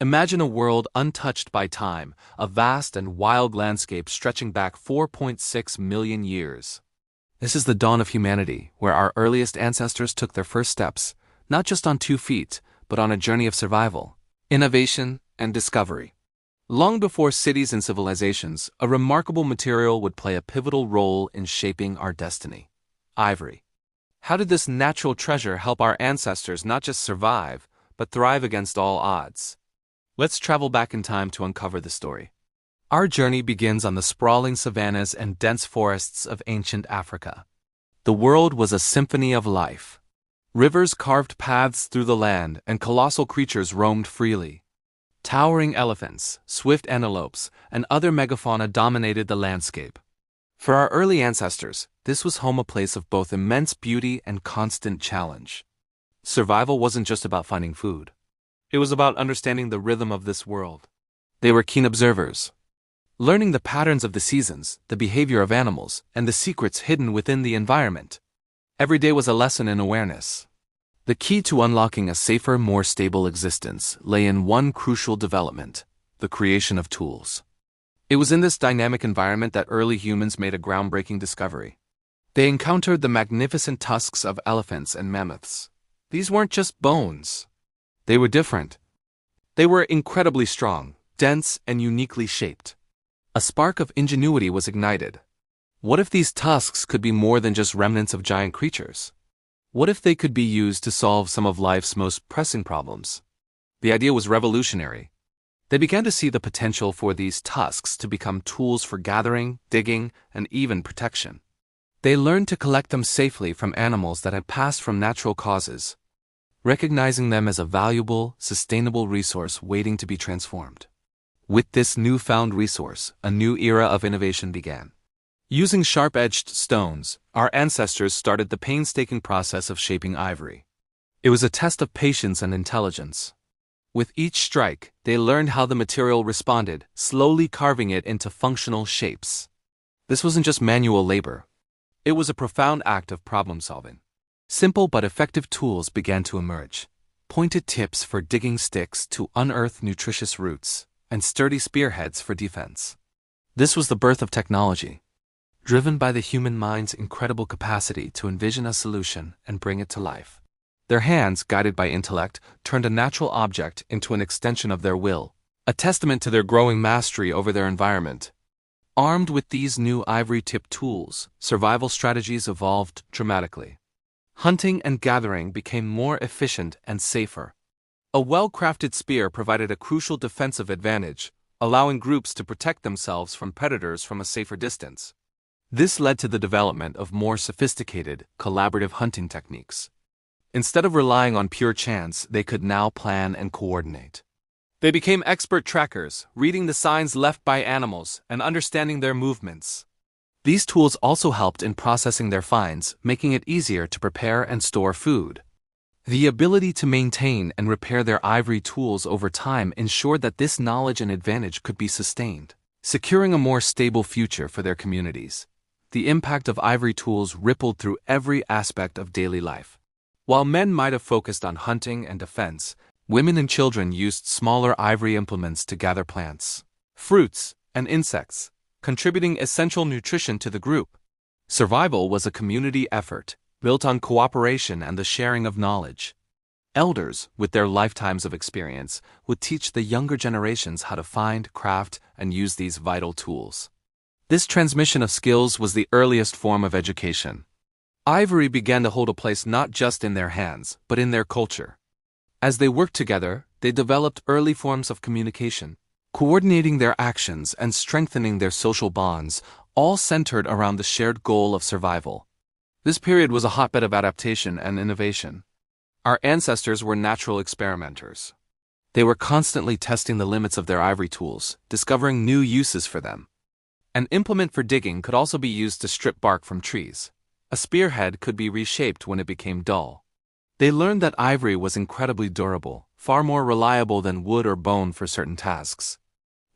Imagine a world untouched by time, a vast and wild landscape stretching back 4.6 million years. This is the dawn of humanity, where our earliest ancestors took their first steps, not just on 2 feet, but on a journey of survival, innovation, and discovery. Long before cities and civilizations, a remarkable material would play a pivotal role in shaping our destiny: ivory. How did this natural treasure help our ancestors not just survive, but thrive against all odds? Let's travel back in time to uncover the story. Our journey begins on the sprawling savannas and dense forests of ancient Africa. The world was a symphony of life. Rivers carved paths through the land, and colossal creatures roamed freely. Towering elephants, swift antelopes, and other megafauna dominated the landscape. For our early ancestors, this was home a place of both immense beauty and constant challenge. Survival wasn't just about finding food. It was about understanding the rhythm of this world. They were keen observers, learning the patterns of the seasons, the behavior of animals, and the secrets hidden within the environment. Every day was a lesson in awareness. The key to unlocking a safer, more stable existence lay in one crucial development: the creation of tools. It was in this dynamic environment that early humans made a groundbreaking discovery. They encountered the magnificent tusks of elephants and mammoths. These weren't just bones. They were different. They were incredibly strong, dense, and uniquely shaped. A spark of ingenuity was ignited. What if these tusks could be more than just remnants of giant creatures? What if they could be used to solve some of life's most pressing problems? The idea was revolutionary. They began to see the potential for these tusks to become tools for gathering, digging, and even protection. They learned to collect them safely from animals that had passed from natural causes, recognizing them as a valuable, sustainable resource waiting to be transformed. With this newfound resource, a new era of innovation began. Using sharp-edged stones, our ancestors started the painstaking process of shaping ivory. It was a test of patience and intelligence. With each strike, they learned how the material responded, slowly carving it into functional shapes. This wasn't just manual labor. It was a profound act of problem-solving. Simple but effective tools began to emerge: pointed tips for digging sticks to unearth nutritious roots, and sturdy spearheads for defense. This was the birth of technology, driven by the human mind's incredible capacity to envision a solution and bring it to life. Their hands, guided by intellect, turned a natural object into an extension of their will, a testament to their growing mastery over their environment. Armed with these new ivory-tipped tools, survival strategies evolved dramatically. Hunting and gathering became more efficient and safer. A well-crafted spear provided a crucial defensive advantage, allowing groups to protect themselves from predators from a safer distance. This led to the development of more sophisticated, collaborative hunting techniques. Instead of relying on pure chance, they could now plan and coordinate. They became expert trackers, reading the signs left by animals and understanding their movements. These tools also helped in processing their finds, making it easier to prepare and store food. The ability to maintain and repair their ivory tools over time ensured that this knowledge and advantage could be sustained, securing a more stable future for their communities. The impact of ivory tools rippled through every aspect of daily life. While men might have focused on hunting and defense, women and children used smaller ivory implements to gather plants, fruits, and insects, contributing essential nutrition to the group. Survival was a community effort, built on cooperation and the sharing of knowledge. Elders, with their lifetimes of experience, would teach the younger generations how to find, craft, and use these vital tools. This transmission of skills was the earliest form of education. Ivory began to hold a place not just in their hands, but in their culture. As they worked together, they developed early forms of communication, coordinating their actions and strengthening their social bonds, all centered around the shared goal of survival. This period was a hotbed of adaptation and innovation. Our ancestors were natural experimenters. They were constantly testing the limits of their ivory tools, discovering new uses for them. An implement for digging could also be used to strip bark from trees. A spearhead could be reshaped when it became dull. They learned that ivory was incredibly durable, far more reliable than wood or bone for certain tasks.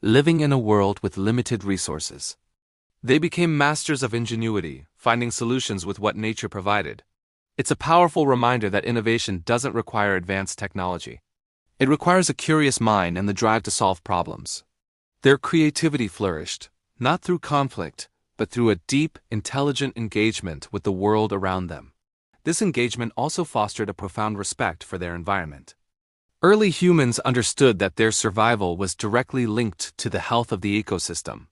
Living in a world with limited resources, they became masters of ingenuity, finding solutions with what nature provided. It's a powerful reminder that innovation doesn't require advanced technology. It requires a curious mind and the drive to solve problems. Their creativity flourished, not through conflict, but through a deep, intelligent engagement with the world around them. This engagement also fostered a profound respect for their environment. Early humans understood that their survival was directly linked to the health of the ecosystem.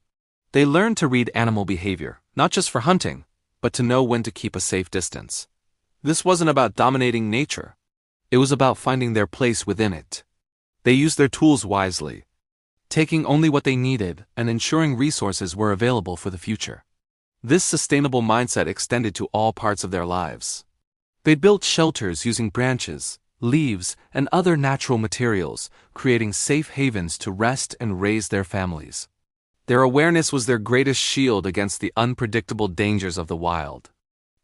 They learned to read animal behavior, not just for hunting, but to know when to keep a safe distance. This wasn't about dominating nature. It was about finding their place within it. They used their tools wisely, taking only what they needed and ensuring resources were available for the future. This sustainable mindset extended to all parts of their lives. They built shelters using branches, leaves, and other natural materials, creating safe havens to rest and raise their families. Their awareness was their greatest shield against the unpredictable dangers of the wild.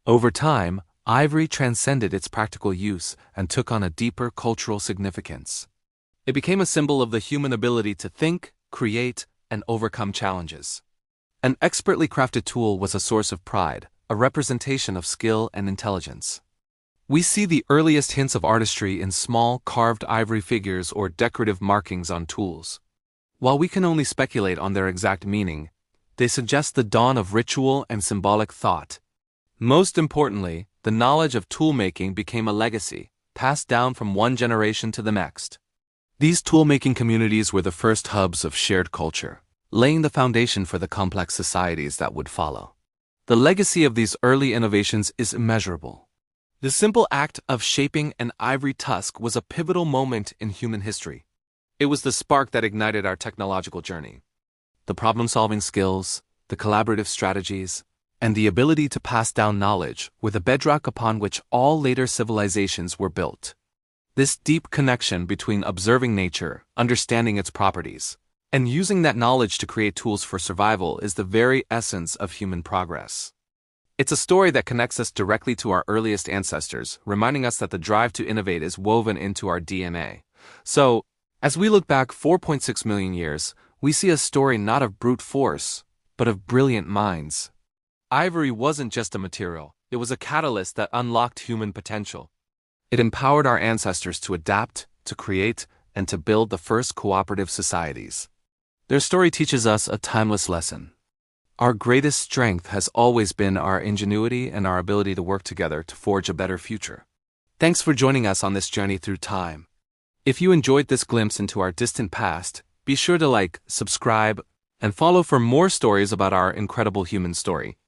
Over time, ivory transcended its practical use and took on a deeper cultural significance. It became a symbol of the human ability to think, create, and overcome challenges. An expertly crafted tool was a source of pride, a representation of skill and intelligence. We see the earliest hints of artistry in small, carved ivory figures or decorative markings on tools. While we can only speculate on their exact meaning, they suggest the dawn of ritual and symbolic thought. Most importantly, the knowledge of tool-making became a legacy, passed down from one generation to the next. These tool-making communities were the first hubs of shared culture, laying the foundation for the complex societies that would follow. The legacy of these early innovations is immeasurable. The simple act of shaping an ivory tusk was a pivotal moment in human history. It was the spark that ignited our technological journey. The problem-solving skills, the collaborative strategies, and the ability to pass down knowledge were the bedrock upon which all later civilizations were built. This deep connection between observing nature, understanding its properties, and using that knowledge to create tools for survival is the very essence of human progress. It's a story that connects us directly to our earliest ancestors, reminding us that the drive to innovate is woven into our DNA. So, as we look back 4.6 million years, we see a story not of brute force, but of brilliant minds. Ivory wasn't just a material, it was a catalyst that unlocked human potential. It empowered our ancestors to adapt, to create, and to build the first cooperative societies. Their story teaches us a timeless lesson. Our greatest strength has always been our ingenuity and our ability to work together to forge a better future. Thanks for joining us on this journey through time. If you enjoyed this glimpse into our distant past, be sure to like, subscribe, and follow for more stories about our incredible human story.